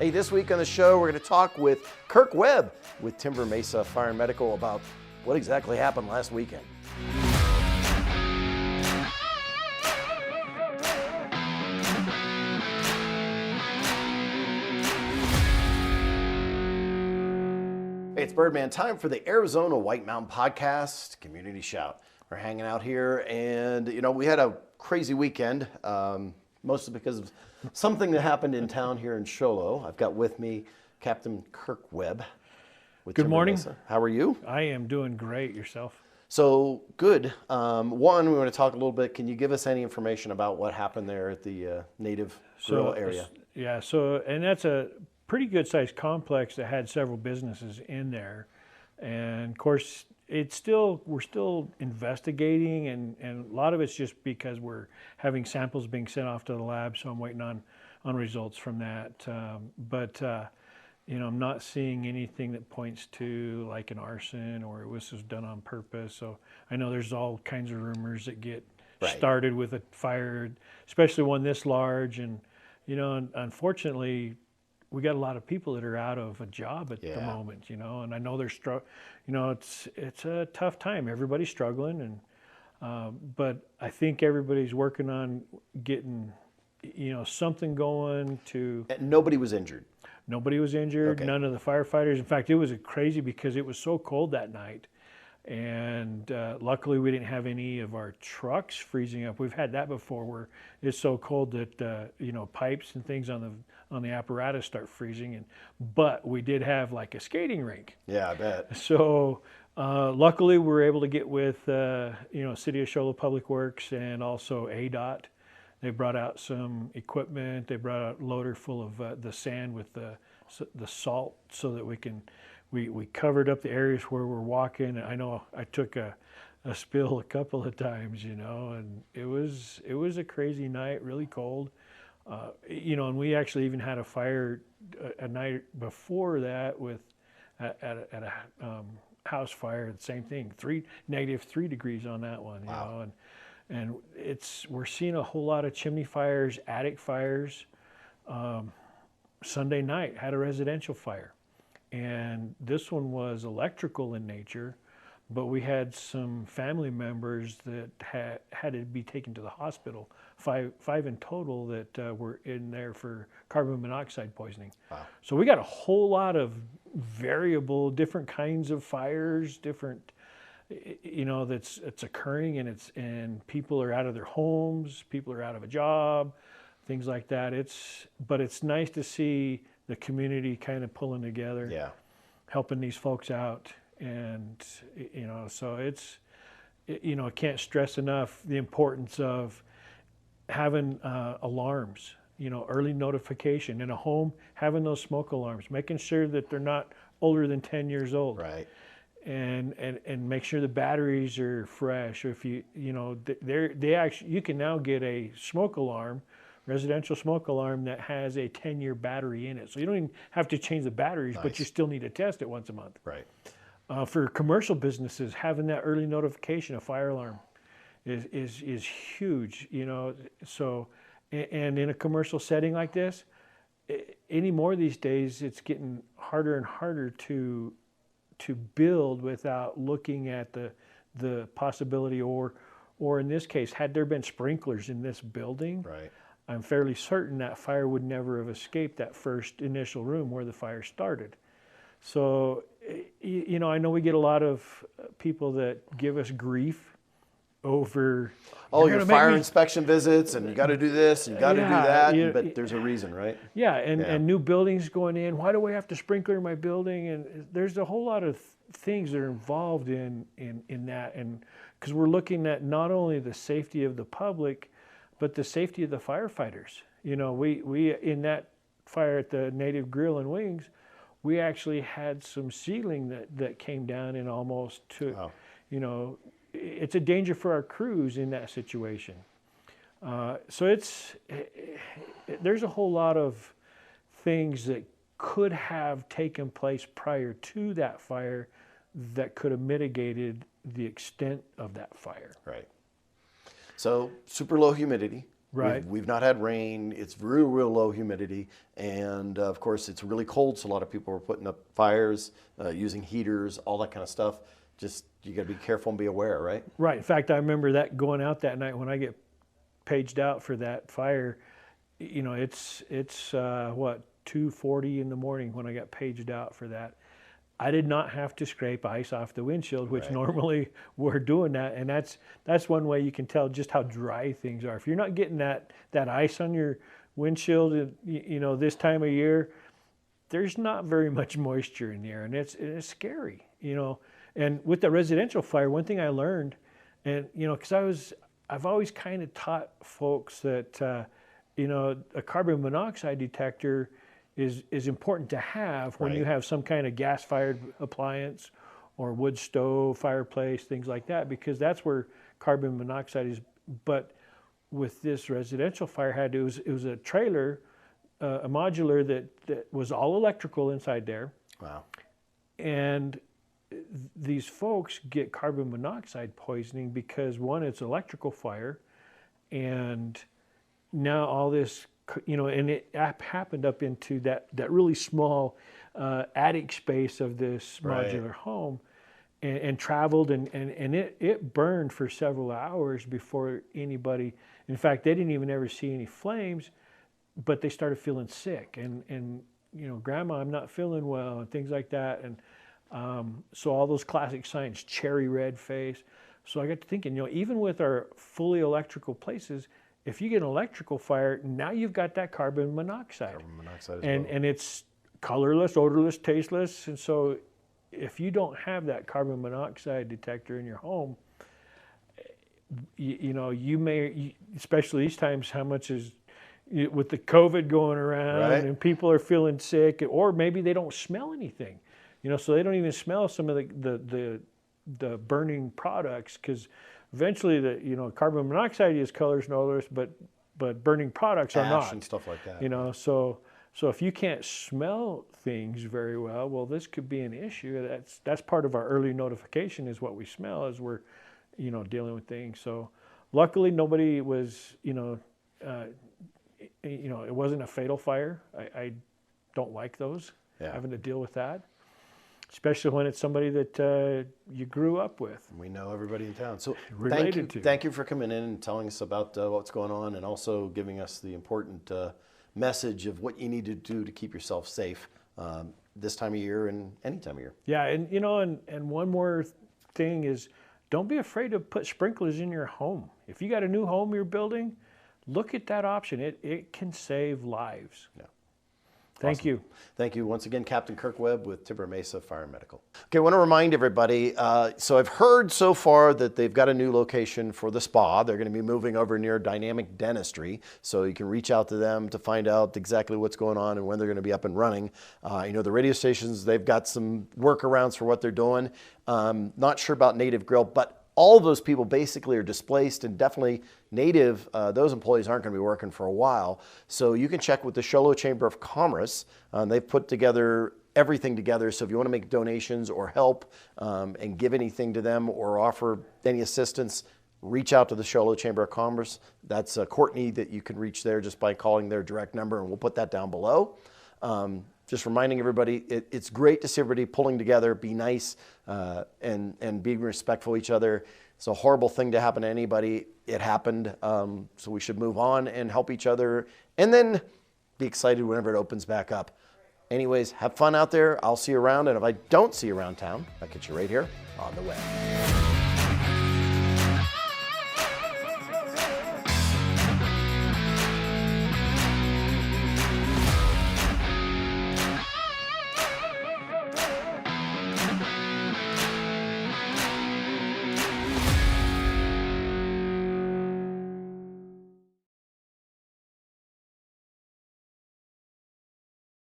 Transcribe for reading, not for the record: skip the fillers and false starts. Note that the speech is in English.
Hey, this week on the show, we're going to talk with Kirk Webb with Timber Mesa Fire and Medical about what exactly happened last weekend. Hey, it's Birdman time for the Arizona White Mountain Podcast Community Shout. We're hanging out here, and we had a crazy weekend, mostly because of something that happened in town here in Sholo. I've got with me Captain Kirk Webb. Good morning. Mesa. How are you? I am doing great. Yourself? So good. One, we want to talk a little bit. Can you give us any information about what happened there at the Native Grill area? Yeah. And that's a pretty good sized complex that had several businesses in there, and of course we're still investigating, and a lot of it's just because we're having samples being sent off to the lab, so I'm waiting on results from that. But I'm not seeing anything that points to like an arson or this was done on purpose. So I know there's all kinds of rumors that get started with a fire, especially one this large, and unfortunately we got a lot of people that are out of a job at the moment, and I know they're it's a tough time. Everybody's struggling, and but I think everybody's working on getting, something going to. And nobody was injured. Nobody was injured. Okay. None of the firefighters. In fact, it was crazy because it was so cold that night, and luckily we didn't have any of our trucks freezing up. We've had that before, where it's so cold that pipes and things on the apparatus start freezing. But we did have like a skating rink. Yeah, I bet. So luckily we were able to get with City of Sholo Public Works and also ADOT. They brought out some equipment. They brought out a loader full of the sand with the salt, so that we covered up the areas where we're walking. I know I took a spill a couple of times, and it was a crazy night, really cold. And we actually even had a fire a night before that at a house fire. The same thing, -3 degrees on that one. Wow. And we're seeing a whole lot of chimney fires, attic fires. Sunday night had a residential fire, and this one was electrical in nature, but we had some family members that had to be taken to the hospital, five in total that were in there for carbon monoxide poisoning. Wow. So we got a whole lot of variable, different kinds of fires, different, that's occurring, and people are out of their homes, people are out of a job, things like that. But it's nice to see the community kind of pulling together, helping these folks out. And, so I can't stress enough the importance of having alarms, early notification in a home, having those smoke alarms, making sure that they're not older than 10 years old. Right. And make sure the batteries are fresh. Or if you can now get a smoke alarm, residential smoke alarm, that has a 10-year battery in it. So you don't even have to change the batteries, but you still need to test it once a month. Right. For commercial businesses, having that early notification, a fire alarm, is huge. So, and in a commercial setting like this, anymore these days, it's getting harder and harder to build without looking at the possibility, or in this case, had there been sprinklers in this building, I'm fairly certain that fire would never have escaped that first initial room where the fire started. So, I know we get a lot of people that give us grief over your fire inspection visits, and you got to do this, and you got to do that, but there's a reason, right? Yeah, and new buildings going in. Why do we have to sprinkler in my building? And there's a whole lot of things that are involved in that, and because we're looking at not only the safety of the public, but the safety of the firefighters. We in that fire at the Native Grill and Wings, we actually had some ceiling that came down and almost took, it's a danger for our crews in that situation. So there's a whole lot of things that could have taken place prior to that fire that could have mitigated the extent of that fire. Right. So super low humidity. Right. We've not had rain. It's real, real low humidity. And of course, it's really cold. So a lot of people are putting up fires, using heaters, all that kind of stuff. Just, you got to be careful and be aware, right? Right. In fact, I remember that going out that night when I get paged out for that fire. You know, it's what, 2:40 in the morning when I got paged out for that. I did not have to scrape ice off the windshield, which Right. normally we're doing that, and that's one way you can tell just how dry things are. If you're not getting that ice on your windshield, you know, this time of year, there's not very much moisture in the air, and it's scary, you know. And with the residential fire, one thing I learned, and you know, because I've always kind of taught folks that you know, a carbon monoxide detector is important to have when you Right. have some kind of gas-fired appliance or wood stove, fireplace, things like that, because that's where carbon monoxide is. But with this residential fire, it was a trailer, a modular that was all electrical inside there, Wow. and these folks get carbon monoxide poisoning because, one, it's electrical fire, and now all this, you know, and it happened up into that really small attic space of this Right. modular home, and traveled, and it burned for several hours before anybody, in fact, they didn't even ever see any flames, but they started feeling sick, and you know, Grandma, I'm not feeling well, and things like that. And so all those classic signs, cherry red face. So I got to thinking, you know, even with our fully electrical places, if you get an electrical fire, now you've got that carbon monoxide. Carbon monoxide as And well. and it's colorless, odorless, tasteless. And so if you don't have that carbon monoxide detector in your home, you know, you may, especially these times, how much is with the COVID going around, Right. and people are feeling sick, or maybe they don't smell anything, you know, so they don't even smell some of the burning products, because eventually you know, carbon monoxide is colors and odors, but burning products are Ash not, and stuff like that. you know. So if you can't smell things very well, this could be an issue. That's part of our early notification, is what we smell as we're, you know, dealing with things. So luckily nobody was, you know, it wasn't a fatal fire. I don't like those, Yeah. having to deal with that, especially when it's somebody that you grew up with. We know everybody in town. So Related to. thank you for coming in and telling us about what's going on, and also giving us the important message of what you need to do to keep yourself safe this time of year and any time of year. Yeah, and you know, and one more thing is, don't be afraid to put sprinklers in your home. If you got a new home you're building, look at that option. It can save lives. Yeah. Thank Awesome. you. Thank you once again, Captain Kirk Webb with Mesa Fire and Medical. Okay, I want to remind everybody, so I've heard so far that they've got a new location for the spa. They're going to be moving over near Dynamic Dentistry, so you can reach out to them to find out exactly what's going on and when they're going to be up and running. You know, the radio stations, they've got some workarounds for what they're doing. Not sure about Native Grill, but all of those people basically are displaced, and definitely Native, those employees aren't going to be working for a while. So you can check with the Show Low Chamber of Commerce. They've put together everything together. So if you want to make donations or help and give anything to them or offer any assistance, reach out to the Show Low Chamber of Commerce. That's Courtney that you can reach there just by calling their direct number, and we'll put that down below. Just reminding everybody, it's great to see everybody pulling together, be nice, and be respectful of each other. It's a horrible thing to happen to anybody. It happened, so we should move on and help each other, and then be excited whenever it opens back up. Anyways, have fun out there. I'll see you around, and if I don't see you around town, I'll catch you right here on the web.